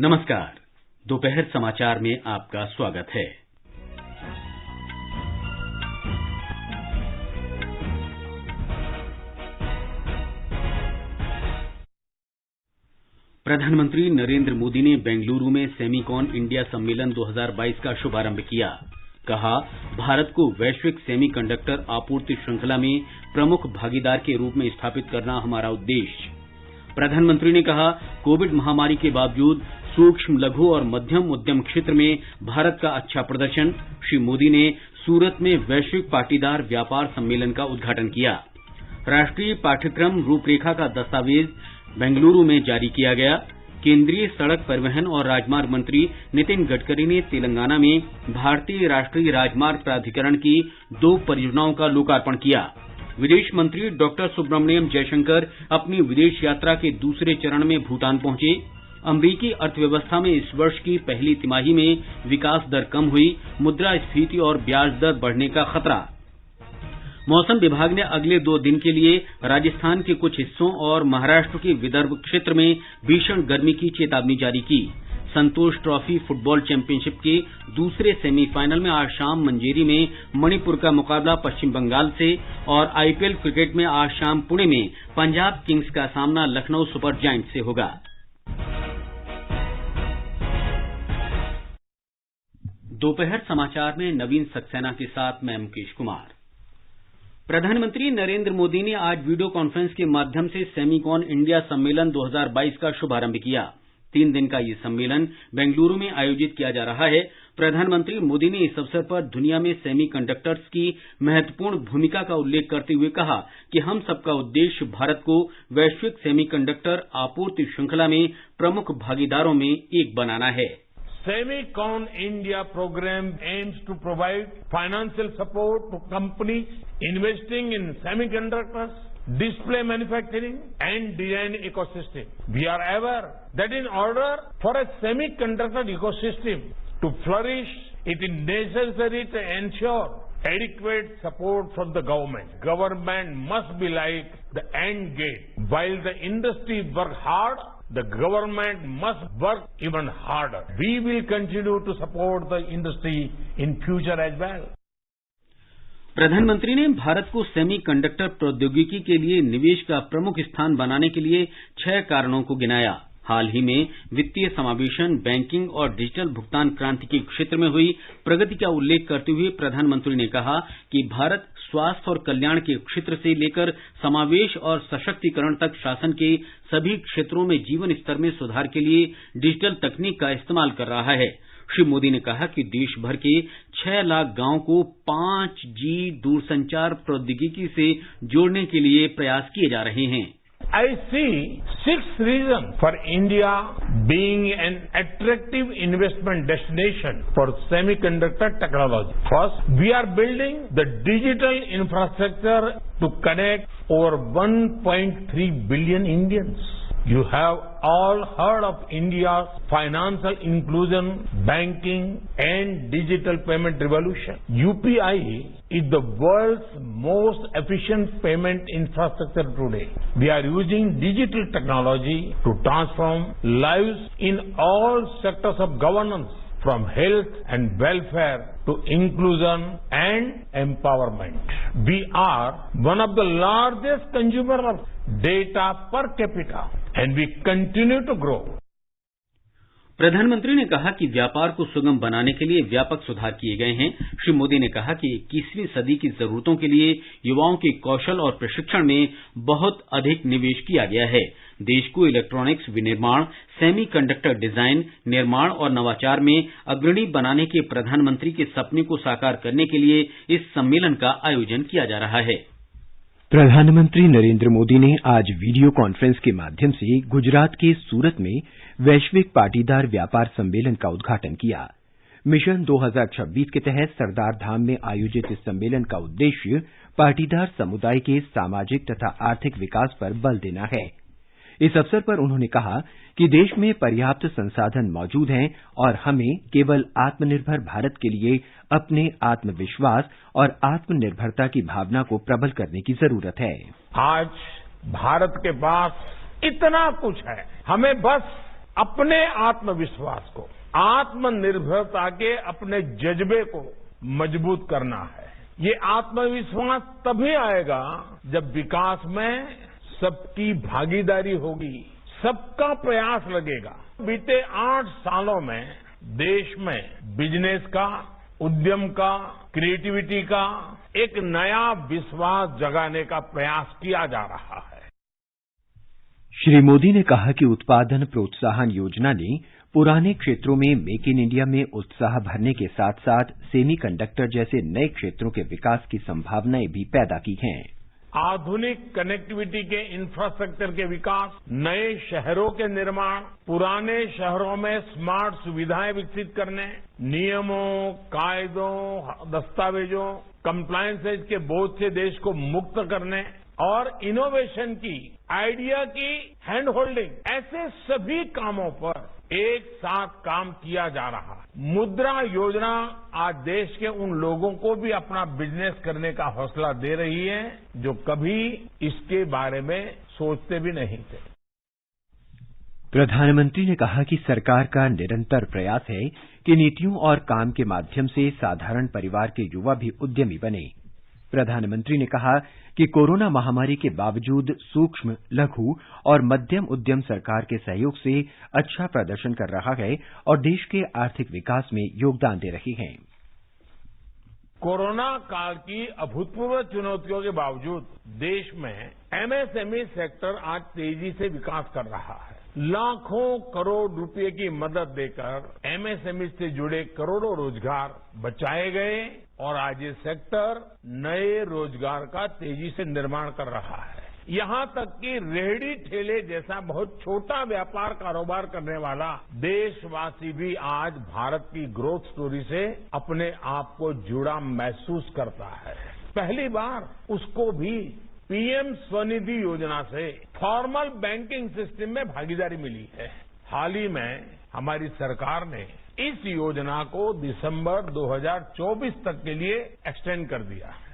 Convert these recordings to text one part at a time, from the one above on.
नमस्कार। दोपहर समाचार में आपका स्वागत है। प्रधानमंत्री नरेंद्र मोदी ने बेंगलुरु में सेमीकॉन इंडिया सम्मेलन 2022 का शुभारंभ किया। कहा, भारत को वैश्विक सेमीकंडक्टर आपूर्ति श्रृंखला में प्रमुख भागीदार के रूप में स्थापित करना हमारा उद्देश्य। प्रधानमंत्री ने कहा, कोविड महामारी के बावजूद सूक्ष्म, लघु और मध्यम उद्यम क्षेत्र में भारत का अच्छा प्रदर्शन। श्री मोदी ने सूरत में वैश्विक पाटीदार व्यापार सम्मेलन का उद्घाटन किया। राष्ट्रीय पाठ्यक्रम रूपरेखा का दस्तावेज बेंगलुरु में जारी किया गया। केंद्रीय सड़क परिवहन और राजमार्ग मंत्री नितिन गडकरी ने तेलंगाना में भारतीय राष्ट्रीय राजमार्ग प्राधिकरण की 2 परियोजनाओं का लोकार्पण किया। विदेश मंत्री डॉक्टर सुब्रमण्यम जयशंकर अपनी विदेश यात्रा के दूसरे चरण में भूटान पहुंचे। अमरीकी अर्थव्यवस्था में इस वर्ष की पहली तिमाही में विकास दर कम हुई। मुद्रास्फीति और ब्याज दर बढ़ने का खतरा। मौसम विभाग ने अगले 2 दिन के लिए राजस्थान के कुछ हिस्सों और महाराष्ट्र के विदर्भ क्षेत्र में भीषण गर्मी की चेतावनी जारी की। संतोष ट्रॉफी फुटबॉल चैंपियनशिप के दूसरे सेमीफाइनल में आज शाम मंजेरी में मणिपुर का मुकाबला पश्चिम बंगाल से और आईपीएल क्रिकेट में आज शाम पुणे में पंजाब किंग्स का सामना लखनऊ सुपर जायंट्स से होगा। दोपहर समाचार में नवीन सक्सेना के साथ मैं मुकेश कुमार। प्रधानमंत्री नरेंद्र मोदी ने आज वीडियो कॉन्फ्रेंस के माध्यम से सेमीकॉन इंडिया सम्मेलन 2022 का शुभारंभ किया। 3 दिन का ये सम्मेलन बेंगलुरु में आयोजित किया जा रहा है। प्रधानमंत्री मोदी ने इस अवसर पर दुनिया में सेमीकंडक्टर्स की महत्वपूर्ण भूमिका का उल्लेख करते हुए कहा कि हम सबका उद्देश्य भारत को वैश्विक सेमीकंडक्टर आपूर्ति श्रृंखला में प्रमुख भागीदारों में एक बनाना है। Semicon India program aims to provide financial support to companies investing in semiconductors, display manufacturing and design ecosystem. We are aware that in order for a semiconductor ecosystem to flourish, it is necessary to ensure adequate support from the government. Government must be like the end gate. While the industry works hard, the government must work even harder. We will continue to support the industry in future as well. प्रधानमंत्री ने भारत को semiconductor प्रौद्योगिकी के लिए निवेश का प्रमुख स्थान बनाने के लिए 6 कारणों को गिनाया। हाल ही में वित्तीय समावेशन, बैंकिंग और डिजिटल भुगतान क्रांति के क्षेत्र में हुई प्रगति का उल्लेख करते हुए प्रधानमंत्री ने कहा कि भारत स्वास्थ्य और कल्याण के क्षेत्र से लेकर समावेश और सशक्तिकरण तक शासन के सभी क्षेत्रों में जीवन स्तर में सुधार के लिए डिजिटल तकनीक का इस्तेमाल कर रहा है। श्री मोदी ने कहा कि देश भर के 6 लाख गांवों को 5G दूरसंचार प्रौद्योगिकी से जोड़ने के लिए प्रयास किए जा रहे हैं। I see 6 reasons for India being an attractive investment destination for semiconductor technology. First, we are building the digital infrastructure to connect over 1.3 billion Indians. You have all heard of India's financial inclusion, banking and digital payment revolution. UPI is the world's most efficient payment infrastructure today. We are using digital technology to transform lives in all sectors of governance, from health and welfare to inclusion and empowerment. We are one of the largest consumers of data per capita and we continue to grow. प्रधानमंत्री ने कहा कि व्यापार को सुगम बनाने के लिए व्यापक सुधार किए गए हैं। श्री मोदी ने कहा कि 21वीं सदी की जरूरतों के लिए युवाओं के कौशल और प्रशिक्षण में बहुत अधिक निवेश किया गया है। देश को इलेक्ट्रॉनिक्स विनिर्माण, सेमीकंडक्टर डिजाइन, निर्माण और नवाचार में अग्रणी बनाने के प्रधानमंत्री के सपने को साकार करने के लिए इस सम्मेलन का आयोजन किया जा रहा है। प्रधानमंत्री नरेंद्र मोदी ने आज वीडियो कॉन्फ्रेंस के माध्यम से गुजरात के सूरत में वैश्विक पाटीदार व्यापार सम्मेलन का उद्घाटन किया। मिशन 2026 के तहत सरदार धाम में आयोजित इस सम्मेलन का उद्देश्य पाटीदार समुदाय के सामाजिक तथा आर्थिक विकास पर बल देना है। इस अवसर पर उन्होंने कहा कि देश में पर्याप्त संसाधन मौजूद हैं और हमें केवल आत्मनिर्भर भारत के लिए अपने आत्मविश्वास और आत्मनिर्भरता की भावना को प्रबल करने की जरूरत है। आज भारत के पास इतना कुछ है, हमें बस अपने आत्मविश्वास को, आत्मनिर्भरता के अपने जज्बे को मजबूत करना है। ये आत्मविश्वास तभी आएगा जब विकास में सबकी भागीदारी होगी, सबका प्रयास लगेगा। बीते 8 सालों में देश में बिजनेस का, उद्यम का, क्रिएटिविटी का एक नया विश्वास जगाने का प्रयास किया जा रहा है। श्री मोदी ने कहा कि उत्पादन प्रोत्साहन योजना ने पुराने क्षेत्रों में मेक इन इंडिया में उत्साह भरने के साथ साथ सेमीकंडक्टर जैसे नए क्षेत्रों के विकास की संभावनाएं भी पैदा की हैं। आधुनिक कनेक्टिविटी के इंफ्रास्ट्रक्चर के विकास, नए शहरों के निर्माण, पुराने शहरों में स्मार्ट सुविधाएं विकसित करने, नियमों, कायदों, दस्तावेजों, कंप्लायंसेज के बोझ से देश को मुक्त करने और इनोवेशन की, आइडिया की हैंड होल्डिंग, ऐसे सभी कामों पर एक साथ काम किया जा रहा है। मुद्रा योजना आज देश के उन लोगों को भी अपना बिजनेस करने का हौसला दे रही है जो कभी इसके बारे में सोचते भी नहीं थे। प्रधानमंत्री ने कहा कि सरकार का निरंतर प्रयास है कि नीतियों और काम के माध्यम से साधारण परिवार के युवा भी उद्यमी बने। प्रधानमंत्री ने कहा कि कोरोना महामारी के बावजूद सूक्ष्म, लघु और मध्यम उद्यम सरकार के सहयोग से अच्छा प्रदर्शन कर रहा है और देश के आर्थिक विकास में योगदान दे रही हैं। कोरोना काल की अभूतपूर्व चुनौतियों के बावजूद देश में एमएसएमई सेक्टर आज तेजी से विकास कर रहा है। लाखों करोड़ रुपए की मदद देकर एमएसएमई से जुड़े करोड़ों रोजगार बचाए गए और आज ये सेक्टर नए रोजगार का तेजी से निर्माण कर रहा है। यहां तक कि रेहड़ी ठेले जैसा बहुत छोटा व्यापार कारोबार करने वाला देशवासी भी आज भारत की ग्रोथ स्टोरी से अपने आप को जुड़ा महसूस करता है। पहली बार उसको भी पीएम स्वनिधि योजना से फॉर्मल बैंकिंग सिस्टम में भागीदारी मिली है। हाल ही में हमारी सरकार ने इस योजना को दिसंबर 2024 तक के लिए एक्सटेंड कर दिया है।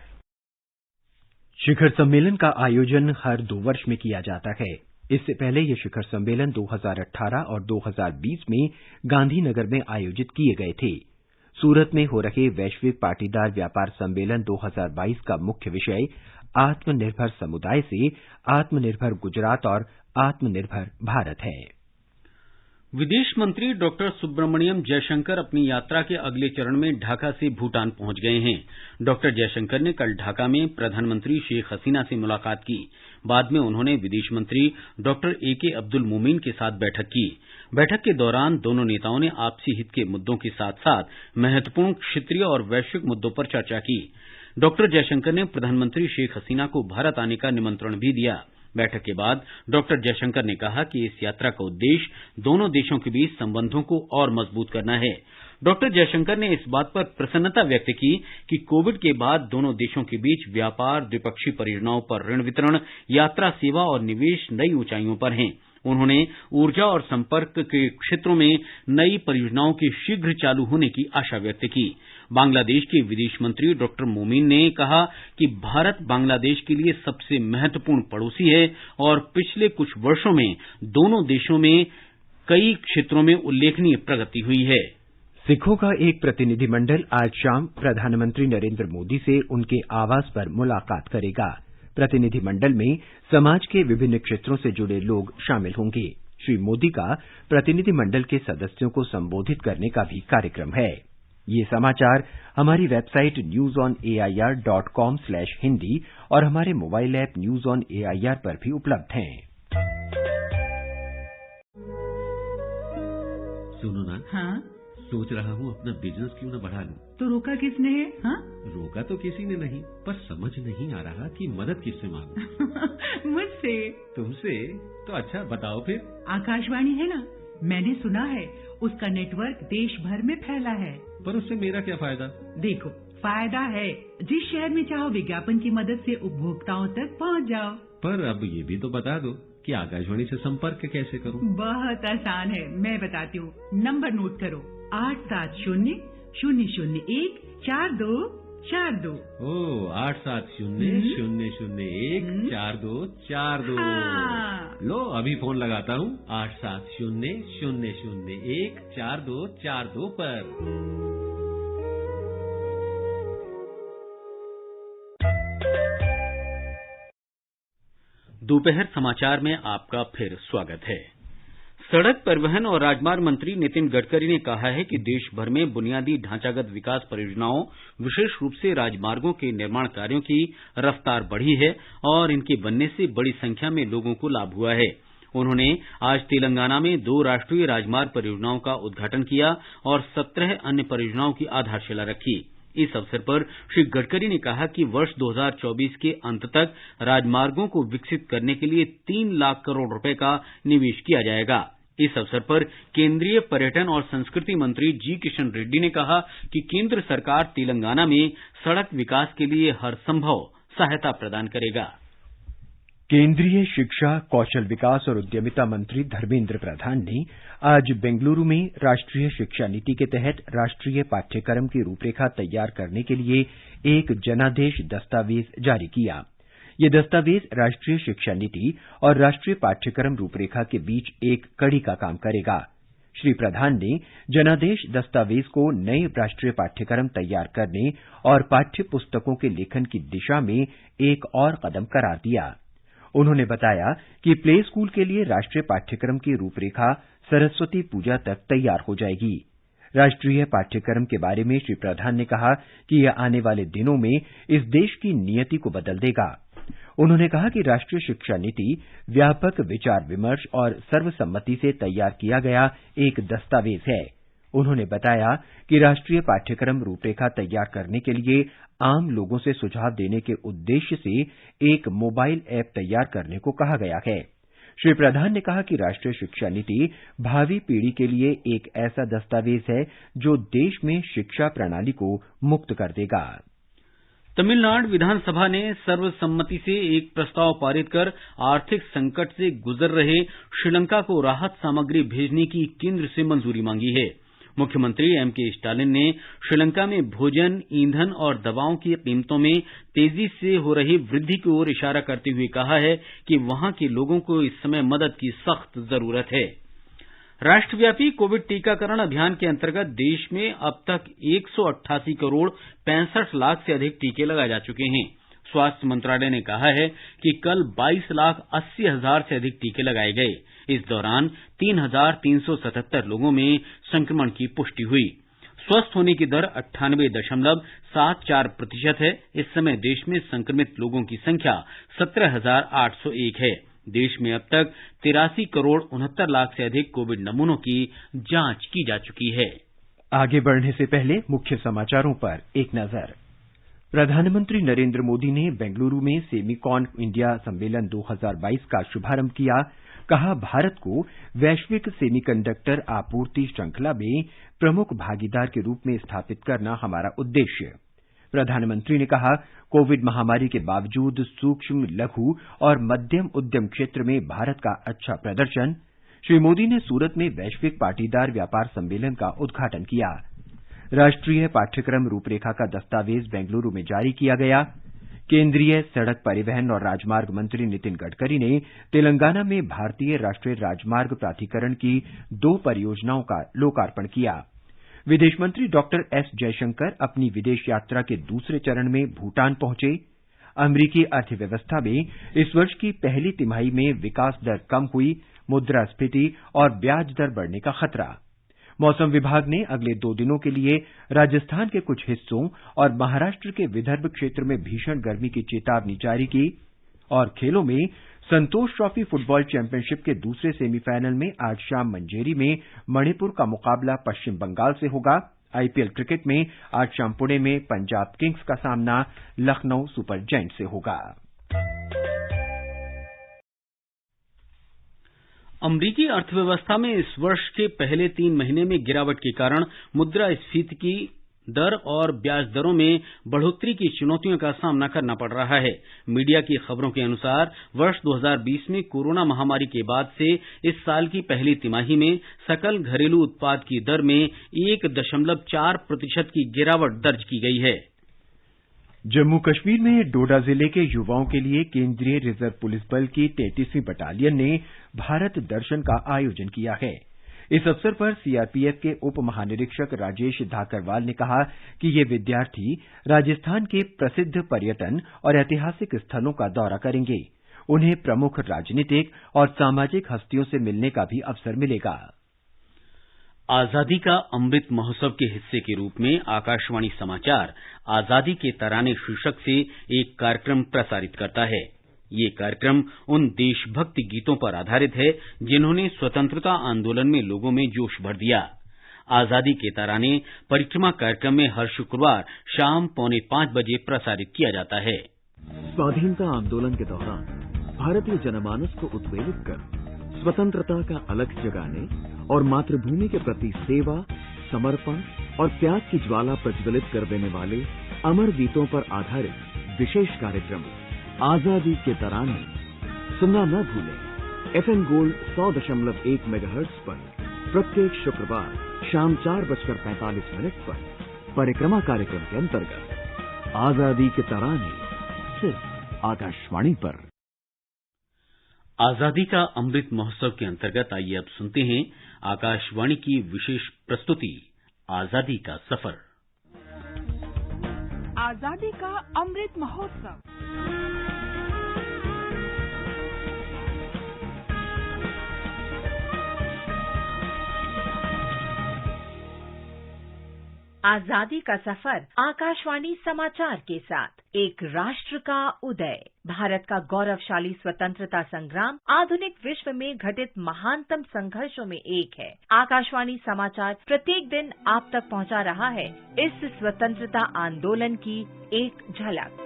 शिखर सम्मेलन का आयोजन हर 2 वर्ष में किया जाता है। इससे पहले ये शिखर सम्मेलन 2018 और 2020 में गांधीनगर में आयोजित किए गए थे। सूरत में हो रहे वैश्विक पाटीदार व्यापार सम्मेलन 2022 का मुख्य विषय आत्मनिर्भर समुदाय से आत्मनिर्भर गुजरात और आत्मनिर्भर भारत है। विदेश मंत्री डॉक्टर सुब्रमण्यम जयशंकर अपनी यात्रा के अगले चरण में ढाका से भूटान पहुंच गए हैं। डॉक्टर जयशंकर ने कल ढाका में प्रधानमंत्री शेख हसीना से मुलाकात की। बाद में उन्होंने विदेश मंत्री डॉक्टर एके अब्दुल मोमेन के साथ बैठक की। बैठक के दौरान दोनों नेताओं ने आपसी हित के मुद्दों के साथ साथ महत्वपूर्ण क्षेत्रीय और वैश्विक मुद्दों पर चर्चा की। डॉक्टर जयशंकर ने प्रधानमंत्री शेख हसीना को भारत आने का निमंत्रण भी दिया। बैठक के बाद डॉक्टर जयशंकर ने कहा कि इस यात्रा का उद्देश्य दोनों देशों के बीच संबंधों को और मजबूत करना है। डॉक्टर जयशंकर ने इस बात पर प्रसन्नता व्यक्त की कि कोविड के बाद दोनों देशों के बीच व्यापार, द्विपक्षीय परियोजनाओं पर ऋण वितरण, यात्रा सेवा और निवेश नई ऊंचाइयों पर हैं। उन्होंने ऊर्जा और संपर्क के क्षेत्रों में नई परियोजनाओं के शीघ्र चालू होने की आशा व्यक्त की। बांग्लादेश के विदेश मंत्री डॉक्टर मोमीन ने कहा कि भारत बांग्लादेश के लिए सबसे महत्वपूर्ण पड़ोसी है और पिछले कुछ वर्षों में दोनों देशों में कई क्षेत्रों में उल्लेखनीय प्रगति हुई है। सिखों का एक प्रतिनिधिमंडल आज शाम प्रधानमंत्री नरेंद्र मोदी से उनके आवास पर मुलाकात करेगा। प्रतिनिधिमंडल में समाज के विभिन्न क्षेत्रों से जुड़े लोग शामिल होंगे। श्री मोदी का प्रतिनिधिमंडल के सदस्यों को संबोधित करने का भी कार्यक्रम है। ये समाचार हमारी वेबसाइट newsonair.com/hindi और हमारे mobile app news on AIR पर भी उपलब्ध हैं। सुनो ना, हाँ? सोच रहा हूँ अपना बिजनेस क्यों न बढ़ा लूं। तो रोका किसने है? हाँ? रोका तो किसी ने नहीं, पर समझ नहीं आ रहा कि मदद किससे मांगूं। मुझसे। तुमसे? तो अच्छा बताओ फिर। आकाशवाणी है ना, मैंने सुना है उसका नेटवर्क देश भर में फैला है। पर उससे मेरा क्या फायदा? देखो, फायदा है। जिस शहर में चाहो विज्ञापन की मदद से उपभोक्ताओं तक पहुंच जाओ। पर अब ये भी तो बता दो कि आकाशवाणी से संपर्क कैसे करूं? बहुत आसान है, मैं बताती हूँ। नंबर नोट करो, 870-001-42 4242। ओ 8700014242। हाँ। लो अभी फोन लगाता हूँ 8700014242 पर। दोपहर समाचार में आपका फिर स्वागत है। सड़क परिवहन और राजमार्ग मंत्री नितिन गडकरी ने कहा है कि देश भर में बुनियादी ढांचागत विकास परियोजनाओं, विशेष रूप से राजमार्गों के निर्माण कार्यों की रफ्तार बढ़ी है और इनके बनने से बड़ी संख्या में लोगों को लाभ हुआ है। उन्होंने आज तेलंगाना में 2 राष्ट्रीय राजमार्ग परियोजनाओं का उद्घाटन किया और 17 अन्य परियोजनाओं की आधारशिला रखी। इस अवसर पर श्री गडकरी ने कहा कि वर्ष 2024 के अंत तक राजमार्गों को विकसित करने के लिए 3 लाख करोड़ रुपए का निवेश किया जाएगा। इस अवसर पर केंद्रीय पर्यटन और संस्कृति मंत्री जी किशन रेड्डी ने कहा कि केंद्र सरकार तेलंगाना में सड़क विकास के लिए हर संभव सहायता प्रदान करेगा। केंद्रीय शिक्षा, कौशल विकास और उद्यमिता मंत्री धर्मेंद्र प्रधान ने आज बेंगलुरु में राष्ट्रीय शिक्षा नीति के तहत राष्ट्रीय पाठ्यक्रम की रूपरेखा तैयार करने के लिए एक जनादेश दस्तावेज जारी किया। ये दस्तावेज राष्ट्रीय शिक्षा नीति और राष्ट्रीय पाठ्यक्रम रूपरेखा के बीच एक कड़ी का काम करेगा। श्री प्रधान ने जनादेश दस्तावेज को नए राष्ट्रीय पाठ्यक्रम तैयार करने और पाठ्य पुस्तकों के लेखन की दिशा में एक और कदम करार दिया। उन्होंने बताया कि प्ले स्कूल के लिए राष्ट्रीय पाठ्यक्रम की रूपरेखा सरस्वती पूजा तक तैयार हो जाएगी। राष्ट्रीय पाठ्यक्रम के बारे में श्री प्रधान ने कहा कि यह आने वाले दिनों में इस देश की नियति को बदल देगा। उन्होंने कहा कि राष्ट्रीय शिक्षा नीति व्यापक विचार विमर्श और सर्वसम्मति से तैयार किया गया एक दस्तावेज है। उन्होंने बताया कि राष्ट्रीय पाठ्यक्रम रूपरेखा तैयार करने के लिए आम लोगों से सुझाव देने के उद्देश्य से एक मोबाइल ऐप तैयार करने को कहा गया है। श्री प्रधान ने कहा कि राष्ट्रीय शिक्षा नीति भावी पीढ़ी के लिए एक ऐसा दस्तावेज है जो देश में शिक्षा प्रणाली को मुक्त कर देगा। तमिलनाडु विधानसभा ने सर्वसम्मति से एक प्रस्ताव पारित कर आर्थिक संकट से गुजर रहे श्रीलंका को राहत सामग्री भेजने की केंद्र से मंजूरी मांगी है। मुख्यमंत्री एमके स्टालिन ने श्रीलंका में भोजन, ईंधन और दवाओं की कीमतों में तेजी से हो रही वृद्धि की ओर इशारा करते हुए कहा है कि वहां के लोगों को इस समय मदद की सख्त जरूरत है। राष्ट्रव्यापी कोविड टीकाकरण अभियान के अंतर्गत देश में अब तक 188 करोड़ 65 लाख से अधिक टीके लगाए जा चुके हैं। स्वास्थ्य मंत्रालय ने कहा है कि कल 22,80,000 से अधिक टीके लगाए गए। इस दौरान 3,377 लोगों में संक्रमण की पुष्टि हुई। स्वस्थ होने की दर 98.74% है। इस समय देश में संक्रमित लोगों की संख्या 17,801 है। देश में अब तक 83 करोड़ 69 लाख से अधिक कोविड नमूनों की जांच की जा चुकी है। आगे बढ़ने से पहले मुख्य समाचारों पर एक नजर। प्रधानमंत्री नरेंद्र मोदी ने बेंगलुरु में सेमीकॉन इंडिया सम्मेलन 2022 का शुभारंभ किया। कहा, भारत को वैश्विक सेमीकंडक्टर आपूर्ति श्रृंखला में प्रमुख भागीदार के रूप में स्थापित करना हमारा उद्देश्य। प्रधानमंत्री ने कहा, कोविड महामारी के बावजूद सूक्ष्म, लघु और मध्यम उद्यम क्षेत्र में भारत का अच्छा प्रदर्शन। श्री मोदी ने सूरत में वैश्विक पाटीदार व्यापार सम्मेलन का उद्घाटन किया। राष्ट्रीय पाठ्यक्रम रूपरेखा का दस्तावेज बेंगलुरु में जारी किया गया। केंद्रीय सड़क परिवहन और राजमार्ग मंत्री नितिन गडकरी ने तेलंगाना में भारतीय राष्ट्रीय राजमार्ग प्राधिकरण की 2 परियोजनाओं का लोकार्पण किया। विदेश मंत्री डॉक्टर एस जयशंकर अपनी विदेश यात्रा के दूसरे चरण में भूटान पहुंचे। अमरीकी अर्थव्यवस्था में इस वर्ष की पहली तिमाही में विकास दर कम हुई, मुद्रास्फीति और ब्याज दर बढ़ने का खतरा। मौसम विभाग ने अगले 2 दिनों के लिए राजस्थान के कुछ हिस्सों और महाराष्ट्र के विदर्भ क्षेत्र में भीषण गर्मी की चेतावनी जारी की। और खेलों में संतोष ट्रॉफी फुटबॉल चैंपियनशिप के दूसरे सेमीफाइनल में आज शाम मंजेरी में मणिपुर का मुकाबला पश्चिम बंगाल से होगा। आईपीएल क्रिकेट में आज शाम पुणे में पंजाब किंग्स का सामना लखनऊ सुपर जायंट से होगा। अमरीकी अर्थव्यवस्था में इस वर्ष के पहले 3 महीने में गिरावट के कारण मुद्रास्फीति की दर और ब्याज दरों में बढ़ोतरी की चुनौतियों का सामना करना पड़ रहा है। मीडिया की खबरों के अनुसार वर्ष 2020 में कोरोना महामारी के बाद से इस साल की पहली तिमाही में सकल घरेलू उत्पाद की दर में 1.4% की गिरावट दर्ज की गई है। जम्मू कश्मीर में डोडा जिले के युवाओं के लिए केंद्रीय रिजर्व पुलिस बल की 33वीं बटालियन ने भारत दर्शन का आयोजन किया है। इस अवसर पर सीआरपीएफ के उप महानिरीक्षक राजेश धाकरवाल ने कहा कि ये विद्यार्थी राजस्थान के प्रसिद्ध पर्यटन और ऐतिहासिक स्थलों का दौरा करेंगे। उन्हें प्रमुख राजनीतिक और सामाजिक हस्तियों से मिलने का भी अवसर मिलेगा। आजादी का अमृत महोत्सव के हिस्से के रूप में आकाशवाणी समाचार आजादी के तराने शीर्षक से एक कार्यक्रम प्रसारित करता है। ये कार्यक्रम उन देशभक्ति गीतों पर आधारित है जिन्होंने स्वतंत्रता आंदोलन में लोगों में जोश भर दिया। आजादी के तराने परिक्रमा कार्यक्रम में हर शुक्रवार शाम 4:45 बजे प्रसारित किया जाता है। स्वाधीनता आंदोलन के दौरान भारतीय जनमानस को उत्प्रेरित कर स्वतंत्रता का अलख जगाने और मातृभूमि के प्रति सेवा, समर्पण और त्याग की ज्वाला प्रज्वलित कर देने वाले अमर गीतों पर आधारित विशेष कार्यक्रम आजादी के तराने सुनना न भूलें। एफएम गोल्ड 100.1 मेगाहर्ट्ज पर प्रत्येक शुक्रवार शाम 4:45 पर परिक्रमा कार्यक्रम के अंतर्गत आजादी के तराने सिर्फ आकाशवाणी पर। आजादी का अमृत महोत्सव के अंतर्गत आइए अब सुनते हैं आकाशवाणी की विशेष प्रस्तुति आजादी का सफर। आजादी का अमृत महोत्सव। आजादी का सफर आकाशवाणी समाचार के साथ एक राष्ट्र का उदय, भारत का गौरवशाली स्वतंत्रता संग्राम आधुनिक विश्व में घटित महानतम संघर्षों में एक है। आकाशवाणी समाचार प्रत्येक दिन आप तक पहुंचा रहा है इस स्वतंत्रता आंदोलन की एक झलक।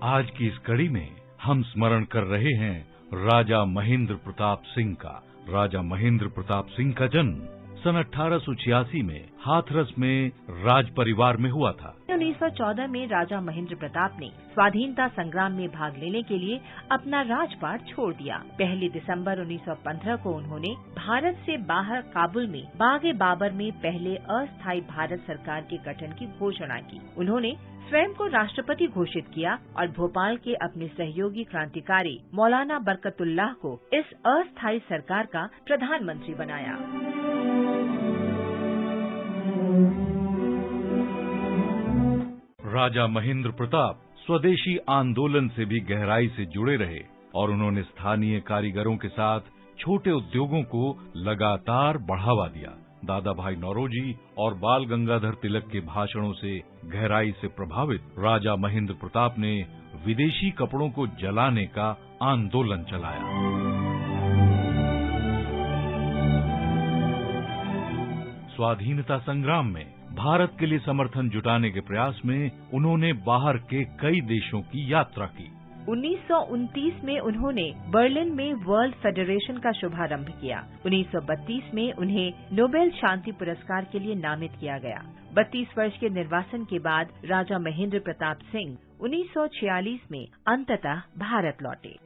आज की इस कड़ी में हम स्मरण कर रहे हैं राजा महेंद्र प्रताप सिंह का। राजा महेंद्र प्रताप सिंह का जन्म सन 1886 में हाथरस में राज परिवार में हुआ था। 1914 में राजा महेंद्र प्रताप ने स्वाधीनता संग्राम में भाग लेने के लिए अपना राजपाट छोड़ दिया। 1 दिसंबर 1915 को उन्होंने भारत से बाहर काबुल में बागे बाबर में पहले अस्थायी भारत सरकार के गठन की घोषणा की। उन्होंने स्वयं को राष्ट्रपति घोषित किया और भोपाल के अपने सहयोगी क्रांतिकारी मौलाना बरकतुल्लाह को इस अस्थायी सरकार का प्रधानमंत्री बनाया। राजा महेंद्र प्रताप स्वदेशी आंदोलन से भी गहराई से जुड़े रहे और उन्होंने स्थानीय कारीगरों के साथ छोटे उद्योगों को लगातार बढ़ावा दिया। दादा भाई नौरोजी और बाल गंगाधर तिलक के भाषणों से गहराई से प्रभावित राजा महेंद्र प्रताप ने विदेशी कपड़ों को जलाने का आंदोलन चलाया। स्वाधीनता संग्राम में भारत के लिए समर्थन जुटाने के प्रयास में उन्होंने बाहर के कई देशों की यात्रा की। 1929 में उन्होंने बर्लिन में वर्ल्ड फेडरेशन का शुभारंभ किया। 1932 में उन्हें नोबेल शांति पुरस्कार के लिए नामित किया गया। 32 वर्ष के निर्वासन के बाद राजा महेंद्र प्रताप सिंह 1946 में अंततः भारत लौटे।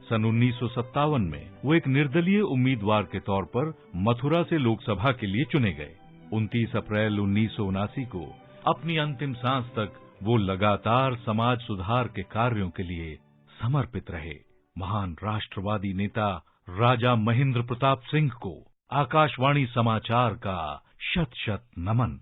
सन 1957 में वो एक निर्दलीय उम्मीदवार के तौर पर मथुरा से लोकसभा के लिए चुने गए। 29 अप्रैल 1979 को अपनी अंतिम सांस तक वो लगातार समाज सुधार के कार्यों के लिए समर्पित रहे। महान राष्ट्रवादी नेता राजा महेंद्र प्रताप सिंह को आकाशवाणी समाचार का शत-शत नमन।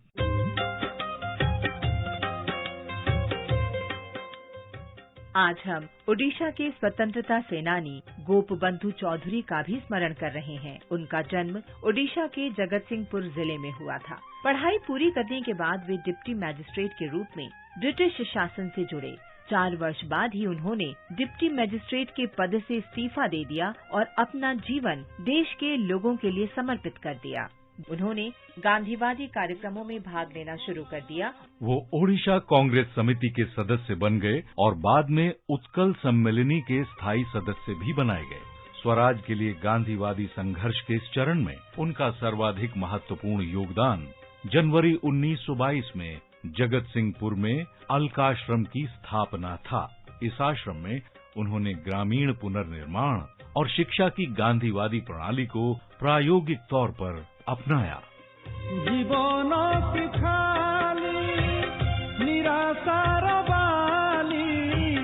आज हम ओडिशा के स्वतंत्रता सेनानी गोपबंधु चौधरी का भी स्मरण कर रहे हैं। उनका जन्म ओडिशा के जगतसिंहपुर जिले में हुआ था। पढ़ाई पूरी करने के बाद वे डिप्टी मैजिस्ट्रेट के रूप में ब्रिटिश शासन से जुड़े। 4 वर्ष बाद ही उन्होंने डिप्टी मैजिस्ट्रेट के पद से इस्तीफा दे दिया और अपना जीवन देश के लोगों के लिए समर्पित कर दिया। उन्होंने गांधीवादी कार्यक्रमों में भाग लेना शुरू कर दिया। वो ओडिशा कांग्रेस समिति के सदस्य बन गए और बाद में उत्कल सम्मेलनी के स्थायी सदस्य भी बनाए गए। स्वराज के लिए गांधीवादी संघर्ष के इस चरण में उनका सर्वाधिक महत्वपूर्ण योगदान जनवरी 1922 में जगतसिंहपुर में अलकाश्रम की स्थापना था। इस आश्रम में उन्होंने ग्रामीण पुनर्निर्माण और शिक्षा की गांधीवादी प्रणाली को प्रायोगिक तौर पर अपनाया। जीवन की खाली निराशार बाली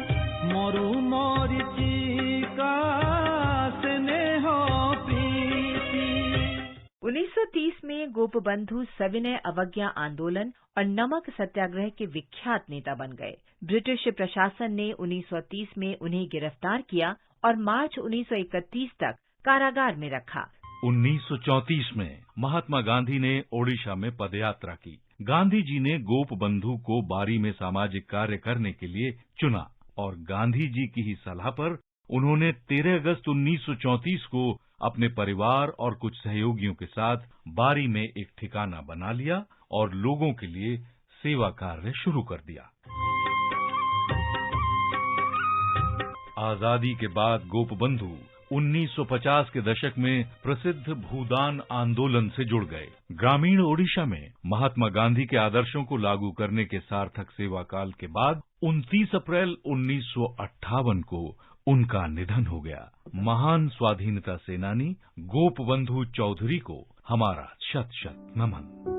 मरु मरीचिका स्नेह प्रीति। 1930 में गोपबंधु सविनय अवज्ञा आंदोलन और नमक सत्याग्रह के विख्यात नेता बन गए। ब्रिटिश प्रशासन ने 1930 में उन्हें गिरफ्तार किया और मार्च 1931 तक कारागार में रखा। 1934 में महात्मा गांधी ने ओडिशा में पदयात्रा की। गांधी जी ने गोपबंधु को बारी में सामाजिक कार्य करने के लिए चुना और गांधी जी की ही सलाह पर उन्होंने 13 अगस्त 1934 को अपने परिवार और कुछ सहयोगियों के साथ बारी में एक ठिकाना बना लिया और लोगों के लिए सेवा कार्य शुरू कर दिया। आजादी के बाद गोपबंधु 1950 के दशक में प्रसिद्ध भूदान आंदोलन से जुड़ गए। ग्रामीण ओडिशा में महात्मा गांधी के आदर्शों को लागू करने के सार्थक सेवा काल के बाद 29 अप्रैल 1958 को उनका निधन हो गया। महान स्वाधीनता सेनानी गोपबंधु चौधरी को हमारा शत शत नमन।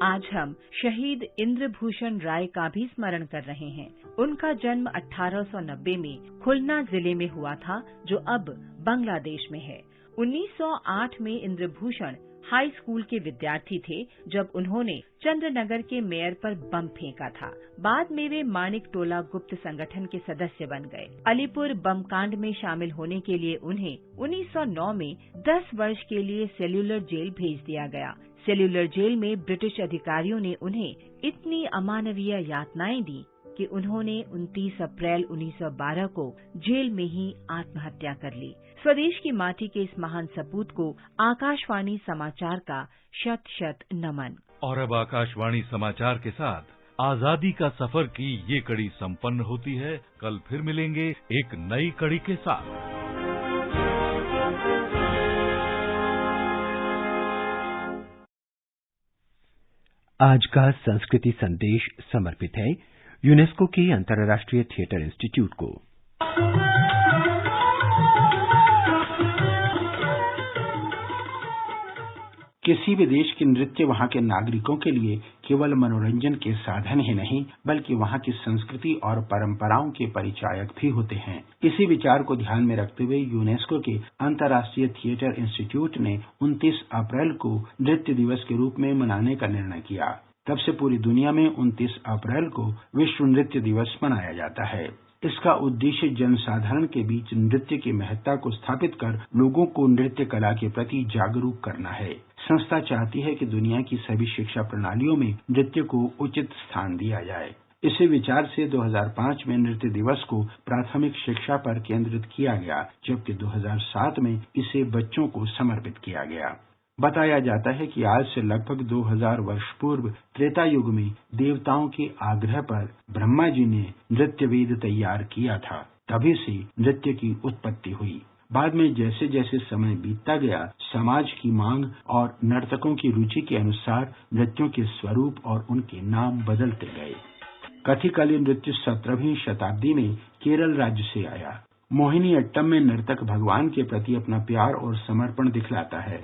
आज हम शहीद इंद्रभूषण राय का भी स्मरण कर रहे हैं। उनका जन्म 1890 में खुलना जिले में हुआ था, जो अब बांग्लादेश में है। 1908 में इंद्रभूषण हाई स्कूल के विद्यार्थी थे जब उन्होंने चंद्रनगर के मेयर पर बम फेंका था। बाद में वे मानिक टोला गुप्त संगठन के सदस्य बन गए। अलीपुर बम कांड में शामिल होने के लिए उन्हें 1909 में 10 वर्ष के लिए सेल्यूलर जेल भेज दिया गया। सेल्यूलर जेल में ब्रिटिश अधिकारियों ने उन्हें इतनी अमानवीय यातनाएं दी कि उन्होंने 29 अप्रैल 1912 को जेल में ही आत्महत्या कर ली। स्वदेश की माटी के इस महान सपूत को आकाशवाणी समाचार का शत शत नमन। और अब आकाशवाणी समाचार के साथ आजादी का सफर की ये कड़ी संपन्न होती है। कल फिर मिलेंगे एक नई कड़ी के साथ। आज का संस्कृति संदेश समर्पित है यूनेस्को के अंतर्राष्ट्रीय थिएटर इंस्टीट्यूट को। किसी भी देश की नृत्य वहाँ के नागरिकों के लिए केवल मनोरंजन के साधन ही नहीं, बल्कि वहाँ की संस्कृति और परंपराओं के परिचायक भी होते हैं। इसी विचार को ध्यान में रखते हुए यूनेस्को के अंतर्राष्ट्रीय थिएटर इंस्टीट्यूट ने 29 अप्रैल को नृत्य दिवस के रूप में मनाने का निर्णय किया। तब से पूरी दुनिया में 29 अप्रैल को विश्व नृत्य दिवस मनाया जाता है। इसका उद्देश्य जनसाधारण के बीच नृत्य की महत्ता को स्थापित कर लोगों को नृत्य कला के प्रति जागरूक करना है। संस्था चाहती है कि दुनिया की सभी शिक्षा प्रणालियों में नृत्य को उचित स्थान दिया जाए। इसी विचार से 2005 में नृत्य दिवस को प्राथमिक शिक्षा पर केंद्रित किया गया, जबकि 2007 में इसे बच्चों को समर्पित किया गया। बताया जाता है कि आज से लगभग 2000 वर्ष पूर्व त्रेता युग में देवताओं के आग्रह पर ब्रह्मा जी ने नृत्य वेद तैयार किया था। तभी से नृत्य की उत्पत्ति हुई। बाद में जैसे जैसे समय बीतता गया, समाज की मांग और नर्तकों की रुचि के अनुसार नृत्यों के स्वरूप और उनके नाम बदलते गए। कथकली नृत्य 17वीं शताब्दी में केरल राज्य से आया। मोहिनी अट्टम में नर्तक भगवान के प्रति अपना प्यार और समर्पण दिखलाता है।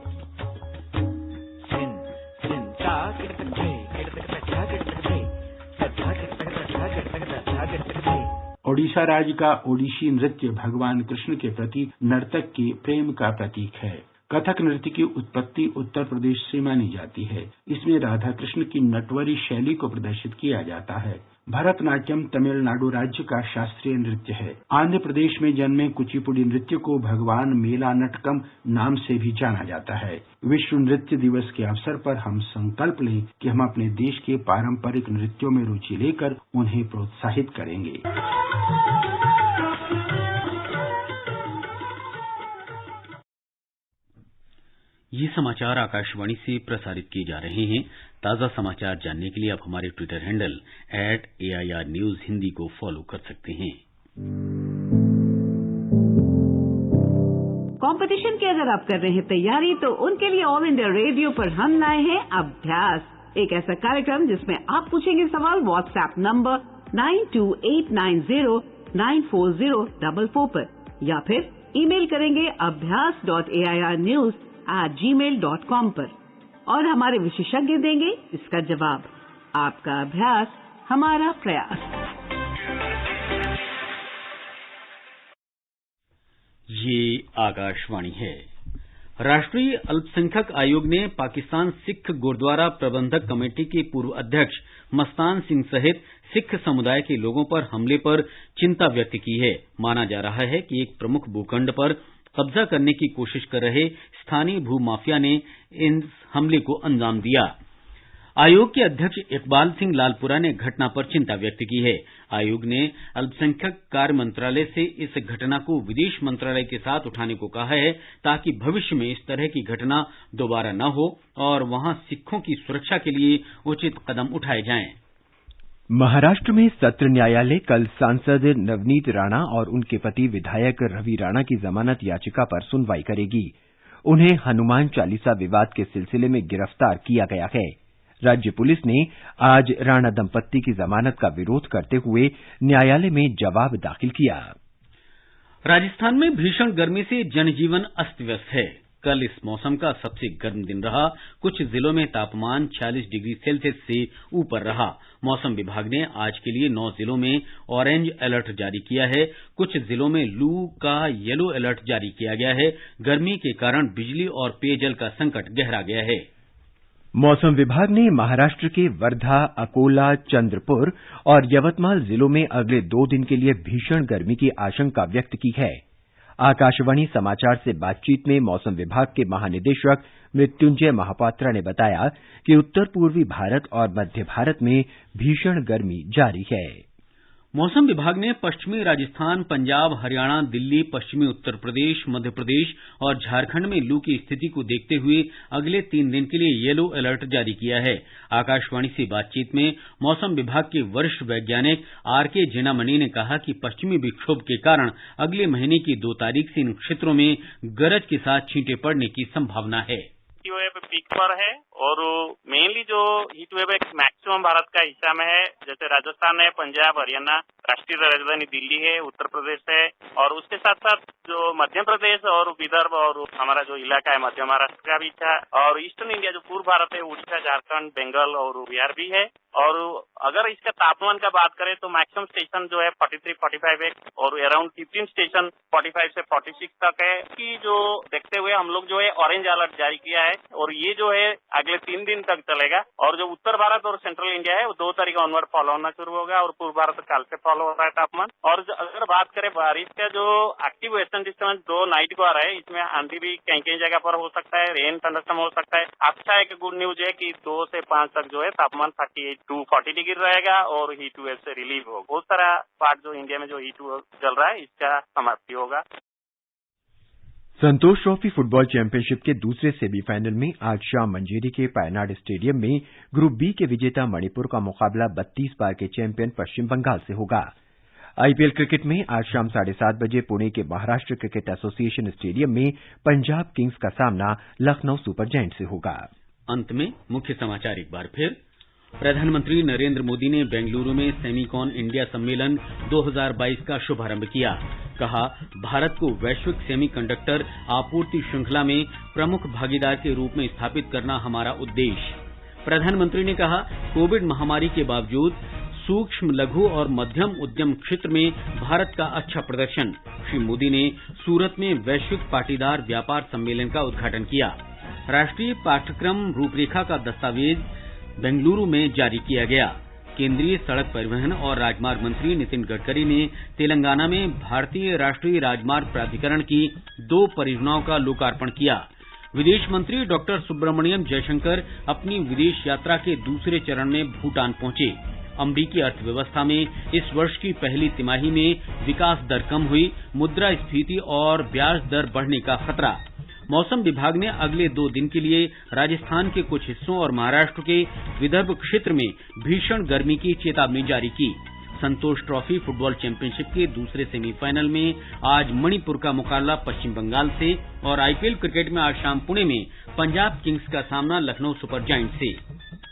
ओडिशा राज्य का ओडिशी नृत्य भगवान कृष्ण के प्रति नर्तक के प्रेम का प्रतीक है। कथक नृत्य की उत्पत्ति उत्तर प्रदेश से मानी जाती है। इसमें राधा कृष्ण की नटवरी शैली को प्रदर्शित किया जाता है। भरतनाट्यम तमिलनाडु राज्य का शास्त्रीय नृत्य है। आंध्र प्रदेश में जन्मे कुचिपुड़ी नृत्य को भगवान मेला नटकम नाम से भी जाना जाता है। विश्व नृत्य दिवस के अवसर पर हम संकल्प लें कि हम अपने देश के पारंपरिक नृत्यों में रुचि लेकर उन्हें प्रोत्साहित करेंगे। ये समाचार आकाशवाणी से प्रसारित किए जा रहे हैं। ताज़ा समाचार जानने के लिए आप हमारे Twitter handle @AIR News Hindi को फॉलो कर सकते हैं। कंपटीशन की अगर आप कर रहे हैं तैयारी, तो उनके लिए ऑल इंडिया रेडियो पर हम लाए हैं अभ्यास। एक ऐसा कार्यक्रम जिसमें आप पूछेंगे सवाल व्हाट्सएप नंबर 9289094044 पर या फिर ईमेल करेंगे abhyas.airnews@gmail.com पर और हमारे विशेषज्ञ देंगे इसका जवाब। आपका अभ्यास हमारा प्रयास। ये आकाशवाणी है। राष्ट्रीय अल्पसंख्यक आयोग ने पाकिस्तान सिख गुरुद्वारा प्रबंधक कमेटी के पूर्व अध्यक्ष मस्तान सिंह सहित सिख समुदाय के लोगों पर हमले पर चिंता व्यक्त की है। माना जा रहा है कि एक प्रमुख भूखंड पर कब्जा करने की कोशिश कर रहे स्थानीय भूमाफिया ने इस हमले को अंजाम दिया। आयोग के अध्यक्ष इकबाल सिंह लालपुरा ने घटना पर चिंता व्यक्त की है। आयोग ने अल्पसंख्यक कार्य मंत्रालय से इस घटना को विदेश मंत्रालय के साथ उठाने को कहा है ताकि भविष्य में इस तरह की घटना दोबारा न हो और वहां सिखों की सुरक्षा के लिए उचित कदम उठाए जाएं। महाराष्ट्र में सत्र न्यायालय कल सांसद नवनीत राणा और उनके पति विधायक रवि राणा की जमानत याचिका पर सुनवाई करेगी। उन्हें हनुमान चालीसा विवाद के सिलसिले में गिरफ्तार किया गया है। राज्य पुलिस ने आज राणा दंपत्ति की जमानत का विरोध करते हुए न्यायालय में जवाब दाखिल किया। राजस्थान में भीषण गर्मी से जनजीवन अस्त व्यस्त है। कल इस मौसम का सबसे गर्म दिन रहा। कुछ जिलों में तापमान 46 डिग्री सेल्सियस से ऊपर रहा। मौसम विभाग ने आज के लिए 9 जिलों में ऑरेंज अलर्ट जारी किया है। कुछ जिलों में लू का येलो अलर्ट जारी किया गया है। गर्मी के कारण बिजली और पेयजल का संकट गहरा गया है। मौसम विभाग ने महाराष्ट्र के वर्धा, अकोला, चंद्रपुर और यवतमाल जिलों में अगले 2 दिन के लिए भीषण गर्मी की आशंका व्यक्त की है। आकाशवाणी समाचार से बातचीत में मौसम विभाग के महानिदेशक मृत्युंजय महापात्रा ने बताया कि उत्तर पूर्वी भारत और मध्य भारत में भीषण गर्मी जारी है। मौसम विभाग ने पश्चिमी राजस्थान, पंजाब, हरियाणा, दिल्ली, पश्चिमी उत्तर प्रदेश, मध्य प्रदेश और झारखंड में लू की स्थिति को देखते हुए अगले 3 दिन के लिए येलो अलर्ट जारी किया है। आकाशवाणी से बातचीत में मौसम विभाग के वरिष्ठ वैज्ञानिक आरके जेनामणि ने कहा कि पश्चिमी विक्षोभ के कारण अगले महीने की 2 तारीख से इन क्षेत्रों में गरज के साथ छींटे पड़ने की संभावना है। हीट वेव पीक पर है और मेनली जो हीट वेव एक मैक्सिमम भारत का हिस्सा में है, जैसे राजस्थान है, पंजाब, हरियाणा, राष्ट्रीय राजधानी दिल्ली है, उत्तर प्रदेश है और उसके साथ साथ जो मध्य प्रदेश और विदर्भ और हमारा जो इलाका है मध्य महाराष्ट्र का भी था और ईस्टर्न इंडिया जो पूर्व भारत है, उड़ीसा, झारखंड, बंगाल और बिहार भी है। और अगर इसका तापमान का बात करें तो मैक्सिमम स्टेशन जो है 43-45 है और अराउंड 15 स्टेशन 45 से 46 तक है। कि जो देखते हुए हम लोग जो है ऑरेंज अलर्ट जारी किया है और ये जो है अगले 3 दिन तक चलेगा और जो उत्तर भारत और सेंट्रल इंडिया है वो 2 तारीख ऑनवर्ड फॉलो होना शुरू होगा और पूर्व भारत काल से फॉलो हो रहा है तापमान। और अगर बात करें बारिश का जो एक्टिव वेस्टर्न डिस्टर्बेंस 2 नाइट को आ रहा है, इसमें आंधी भी कहीं कहीं जगह पर हो सकता है, रेन थंडरस्टॉर्म हो सकता है। अच्छा एक गुड न्यूज है कि 2 से 5 तक जो है तापमान 38 to 40 डिग्री रहेगा और हीट वेव से रिलीव होगा। बहुत सारा पार्ट जो इंडिया में जो हीट वेव चल रहा है इसका समाप्ति होगा। संतोष ट्रॉफी फुटबॉल चैंपियनशिप के दूसरे सेमीफाइनल में आज शाम मंजेरी के पायनाड स्टेडियम में ग्रुप बी के विजेता मणिपुर का मुकाबला 32 बार के चैंपियन पश्चिम बंगाल से होगा। आईपीएल क्रिकेट में आज शाम 7:30 बजे पुणे के महाराष्ट्र क्रिकेट एसोसिएशन स्टेडियम में पंजाब किंग्स का सामना लखनऊ सुपर जायंट से होगा। अंत में मुख्य समाचार एक बार फिर। प्रधानमंत्री नरेंद्र मोदी ने बेंगलुरु में सेमीकॉन इंडिया सम्मेलन 2022 का शुभारंभ किया। कहा, भारत को वैश्विक सेमीकंडक्टर आपूर्ति श्रृंखला में प्रमुख भागीदार के रूप में स्थापित करना हमारा उद्देश्य। प्रधानमंत्री ने कहा, कोविड महामारी के बावजूद सूक्ष्म, लघु और मध्यम उद्यम क्षेत्र में भारत का अच्छा प्रदर्शन। श्री मोदी ने सूरत में वैश्विक पाटीदार व्यापार सम्मेलन का उद्घाटन किया। राष्ट्रीय पाठ्यक्रम रूपरेखा का दस्तावेज बेंगलुरु में जारी किया गया। केंद्रीय सड़क परिवहन और राजमार्ग मंत्री नितिन गडकरी ने तेलंगाना में भारतीय राष्ट्रीय राजमार्ग प्राधिकरण की 2 परियोजनाओं का लोकार्पण किया। विदेश मंत्री डॉक्टर सुब्रमण्यम जयशंकर अपनी विदेश यात्रा के दूसरे चरण में भूटान पहुंचे। अमरीकी अर्थव्यवस्था में इस वर्ष की पहली तिमाही में विकास दर कम हुई, मुद्रास्फीति और ब्याज दर बढ़ने का खतरा। मौसम विभाग ने अगले 2 दिन के लिए राजस्थान के कुछ हिस्सों और महाराष्ट्र के विदर्भ क्षेत्र में भीषण गर्मी की चेतावनी जारी की। संतोष ट्रॉफी फुटबॉल चैंपियनशिप के दूसरे सेमीफाइनल में आज मणिपुर का मुकाबला पश्चिम बंगाल से और आईपीएल क्रिकेट में आज शाम पुणे में पंजाब किंग्स का सामना लखनऊ सुपर जायंट से।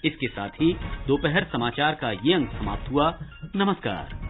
इसके साथ ही दोपहर समाचार का ये अंक समाप्त हुआ। नमस्कार।